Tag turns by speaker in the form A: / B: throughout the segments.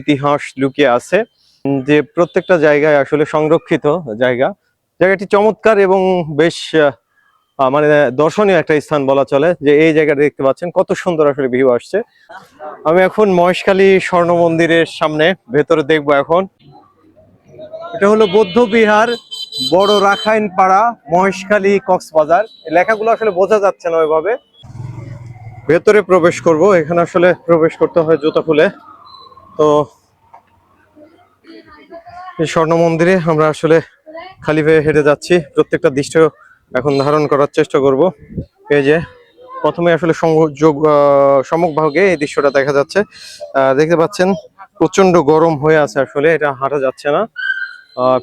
A: ইতিহাস লুকিয়ে আছে, যে প্রত্যেকটা জায়গায় আসলে সংরক্ষিত জায়গাটি চমৎকার এবং বেশ মানে দর্শনীয় একটা স্থান বলা চলে। যে এই জায়গাটা দেখতে পাচ্ছেন কত সুন্দর আসলে ভিউ আসছে। আমি এখন মহেশখালী স্বর্ণ মন্দিরের সামনে ভেতরে দেখবো। এখন এটা হলো বৌদ্ধ বিহার, বড় রাখাইন পাড়া, মহেশখালী, কক্সবাজার। এই লেখাগুলো আসলে বোঝা যাচ্ছে না ওইভাবে। ভেতরে প্রবেশ করব, এখানে আসলে প্রবেশ করতে হয় জুতা খুলে। তো এই স্বর্ণ মন্দিরে আমরা আসলে খালি পায়ে হেঁটে যাচ্ছি, প্রত্যেকটা দৃশ্য এখন ধারণ করার চেষ্টা করব। এই যে প্রথমে আসলে সম্মুখভাগে এই দৃশ্যটা দেখা যাচ্ছে। দেখতে পাচ্ছেন প্রচন্ড গরম হয়ে আছে, আসলে এটা হাঁটা যাচ্ছে না।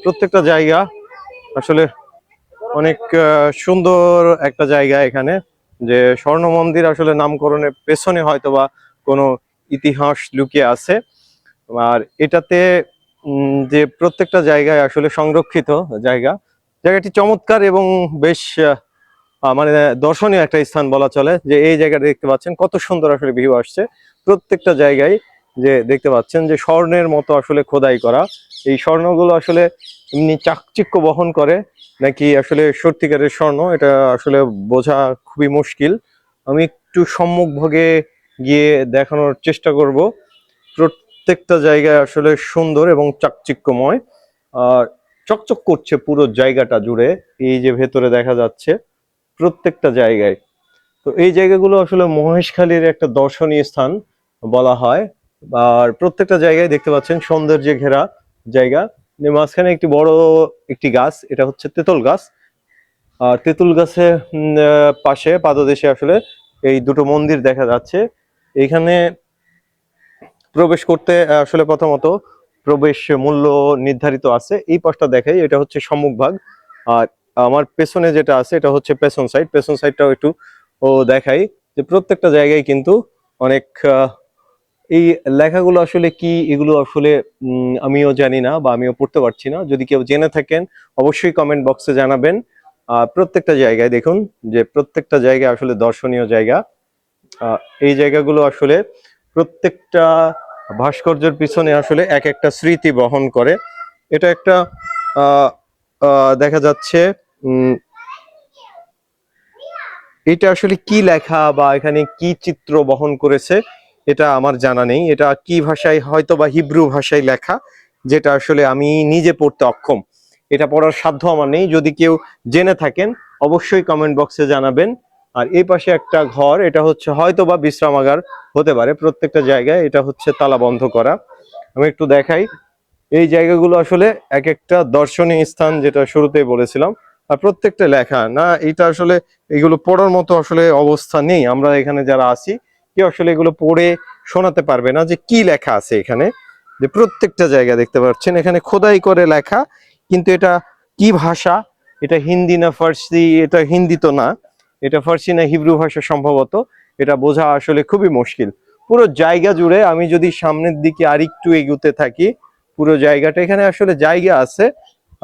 A: প্রত্যেকটা জায়গা আসলে অনেক সুন্দর একটা জায়গা। এখানে যে স্বর্ণ মন্দির আসলে নামকরণের পেছনে হয়তোবা কোনো ইতিহাস লুকিয়ে আছে। আর এটাতে যে প্রত্যেকটা জায়গায় আসলে সংরক্ষিত জায়গাটি চমৎকার এবং বেশ মানে দর্শনীয় একটা স্থান বলা চলে। যে এই জায়গাটা দেখতে পাচ্ছেন কত সুন্দর আসলে ভিউ আসছে। প্রত্যেকটা জায়গায় যে দেখতে পাচ্ছেন যে স্বর্ণের মতো আসলে খোদাই করা। এই স্বর্ণগুলো আসলে এমনি চাকচিক্য বহন করে নাকি আসলে সত্যিকারের স্বর্ণ, এটা আসলে বোঝা খুবই মুশকিল। আমি একটু সম্মুখভাগে গিয়ে দেখানোর চেষ্টা করব। প্রত্যেকটা জায়গায় আসলে সুন্দর এবং চাকচিক্যময়, আর চকচক করছে পুরো জায়গাটা জুড়ে। এই যে ভেতরে দেখা যাচ্ছে প্রত্যেকটা জায়গায়। তো এই জায়গাগুলো আসলে মহেশখালীর একটা দর্শনীয় স্থান বলা হয়। আর প্রত্যেকটা জায়গায় দেখতে পাচ্ছেন সৌন্দর্যে ঘেরা জায়গা। মাঝখানে একটি বড় একটি গাছ, এটা হচ্ছে তেঁতুল গাছ। আর তেঁতুল গাছে পাশে পাদদেশে আসলে এই দুটো মন্দির দেখা যাচ্ছে। এখানে প্রবেশ করতে আসলে প্রথমত প্রবেশ মূল্য নির্ধারিত আছে। এই পাশটা দেখাই, এটা হচ্ছে সম্মুখভাগ। আর আমার পেছনে যেটা আছে এটা হচ্ছে পেছন সাইডটাও একটু দেখাই। যে প্রত্যেকটা জায়গায় কিন্তু অনেক এই লেখাগুলো আসলে কি, এগুলো আসলে আমিও জানি না বা আমিও পড়তে পারছি না। যদি কেউ জেনে থাকেন অবশ্যই কমেন্ট বক্সে জানাবেন। প্রত্যেকটা জায়গায় দেখুন যে প্রত্যেকটা জায়গায় আসলে দর্শনীয় জায়গা। এই জায়গাগুলো আসলে প্রত্যেকটা ভাস্কর্যের পিছনে আসলে এক একটা স্মৃতি বহন করে। এটা একটা দেখা যাচ্ছে এটা আসলে কি লেখা বা এখানে কি চিত্র বহন করেছে এটা আমার জানা নেই। এটা কি ভাষায়, হয়তো বা হিব্রু ভাষায় লেখা, যেটা আসলে আমি নিজে পড়তে অক্ষম। এটা পড়ার সাধ্য আমার নেই। যদি কেউ জেনে থাকেন অবশ্যই কমেন্ট বক্সে জানাবেন। আর এই পাশে একটা ঘর, এটা হচ্ছে হয়তো বা বিশ্রামাগার হতে পারে। প্রত্যেকটা জায়গায় এটা হচ্ছে তালা বন্ধ করা। আমি একটু দেখাই। এই জায়গাগুলো আসলে এক একটা দর্শনীয় স্থান, যেটা শুরুতেই বলেছিলাম। আর প্রত্যেকটা লেখা না, এটা আসলে এগুলো পড়ার মতো আসলে অবস্থা নেই। আমরা এখানে যারা আছি কেউ আসলে এগুলো পড়ে শোনাতে পারবে না যে কি লেখা আছে এখানে। যে প্রত্যেকটা জায়গা দেখতে পাচ্ছেন এখানে খোদাই করে লেখা, কিন্তু এটা কি ভাষা, এটা হিন্দি না ফার্সি, এটা হিন্দি তো না, এটা ফার্সি না হিব্রু ভাষা সম্ভবত। এটা বোঝা আসলে খুবই মুশকিল। পুরো জায়গা জুড়ে আমি যদি সামনের দিকে আরেকটু এগুতে থাকি, পুরো জায়গাটা এখানে আসলে জায়গা আছে।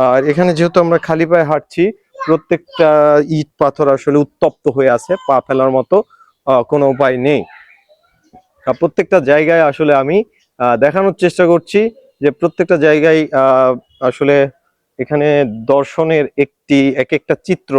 A: আর এখানে যেহেতু আমরা খালি পায়ে হাঁটছি, প্রত্যেকটা ইট পাথর আসলে উত্তপ্ত হয়ে আছে, পা ফেলার মতো কোনো উপায় নেই। প্রত্যেকটা জায়গায় আসলে আমি দেখানোর চেষ্টা করছি যে প্রত্যেকটা জায়গায় আসলে এখানে দর্শনের এক একটা চিত্র।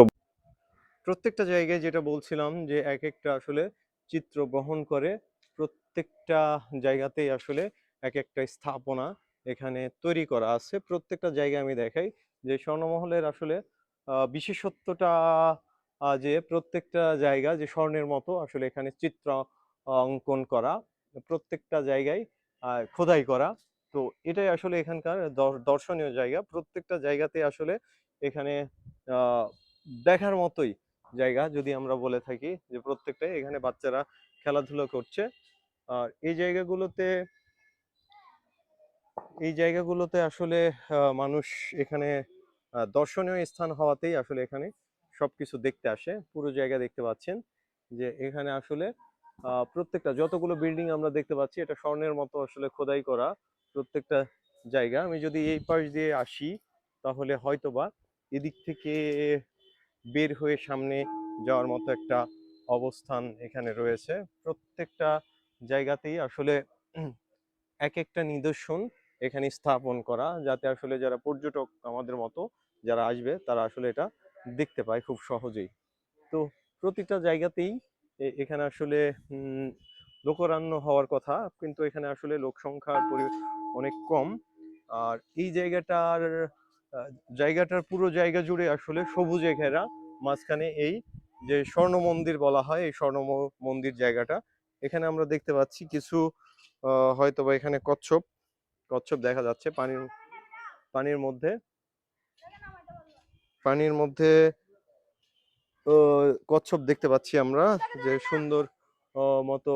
A: প্রত্যেকটা জায়গায় যেটা বলছিলাম যে এক একটা আসলে চিত্র বহন করে। প্রত্যেকটা জায়গাতেই আসলে এক একটা স্থাপনা এখানে তৈরি করা আছে। প্রত্যেকটা জায়গায় আমি দেখাই যে স্বর্ণমহলের আসলে বিশেষত্বটা যে প্রত্যেকটা জায়গা যে স্বর্ণের মতো আসলে এখানে চিত্র অঙ্কন করা, প্রত্যেকটা জায়গায় খোদাই করা। তো এটাই আসলে এখানকার দর্শনীয় জায়গা। প্রত্যেকটা জায়গাতে আসলে এখানে আহ দেখার মতোই জায়গা, যদি আমরা বলে থাকি যে প্রত্যেকটাই এখানে বাচ্চারা খেলাধুলা করছে। আর এই জায়গাগুলোতে আসলে মানুষ এখানে দর্শনীয় স্থান হওয়াতেই আসলে এখানে সবকিছু দেখতে আসে। পুরো জায়গা দেখতে পাচ্ছেন যে এখানে আসলে প্রত্যেকটা যতগুলো বিল্ডিং আমরা দেখতে পাচ্ছি এটা স্বর্ণের মতো আসলে খোদাই করা প্রত্যেকটা জায়গা। আমি যদি এই পাশ দিয়ে আসি তাহলে হয়তোবা এদিক থেকে বের হয়ে সামনে যাওয়ার মতো একটা অবস্থান এখানে রয়েছে। প্রত্যেকটা জায়গাতেই আসলে এক একটা নিদর্শন এখানে স্থাপন করা, যাতে আসলে যারা পর্যটক আমাদের মতো যারা আসবে তারা আসলে এটা দেখতে পায় খুব সহজেই। তো প্রতিটা জায়গাতেই এখানে আসলে লোকারণ্য হওয়ার কথা, কিন্তু এখানে আসলে লোক সংখ্যার অনেক কম। আর এই আহ, জায়গাটার পুরো জায়গা জুড়ে আসলে সবুজে ঘেরা। মাঝখানে এই যে স্বর্ণ মন্দির বলা হয়, এই স্বর্ণ মন্দির জায়গাটা, এখানে আমরা দেখতে পাচ্ছি কিছু হয়তোবা এখানে কচ্ছপ কচ্ছপ দেখা যাচ্ছে পানির মধ্যে পানির মধ্যে কচ্ছপ দেখতে পাচ্ছি আমরা, যে সুন্দর মতো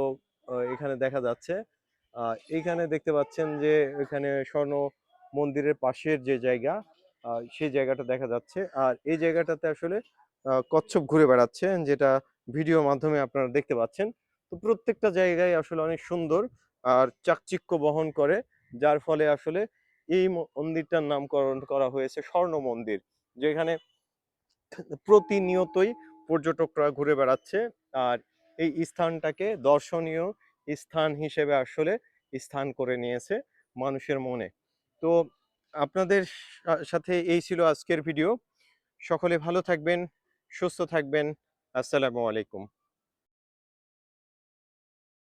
A: এখানে দেখা যাচ্ছে। এইখানে দেখতে পাচ্ছেন যে এখানে স্বর্ণ মন্দিরের পাশের যে জায়গা, সেই জায়গাটা দেখা যাচ্ছে। আর এই জায়গাটাতে আসলে কচ্ছপ ঘুরে বেড়াচ্ছে, যেটা ভিডিওর মাধ্যমে আপনারা দেখতে পাচ্ছেন। তো প্রত্যেকটা জায়গায় আসলে অনেক সুন্দর আর চাকচিক্য বহন করে, যার ফলে আসলে এই মন্দিরটার নামকরণ করা হয়েছে স্বর্ণ মন্দির, যেখানে প্রতিনিয়তই পর্যটকরা ঘুরে বেড়াচ্ছে। আর এই স্থানটাকে দর্শনীয় স্থান হিসেবে আসলে স্থান করে নিয়েছে মানুষের মনে। তো আপনাদের সাথে এই ছিল আজকের ভিডিও। সকলে ভালো থাকবেন, সুস্থ থাকবেন। আসসালামু আলাইকুম।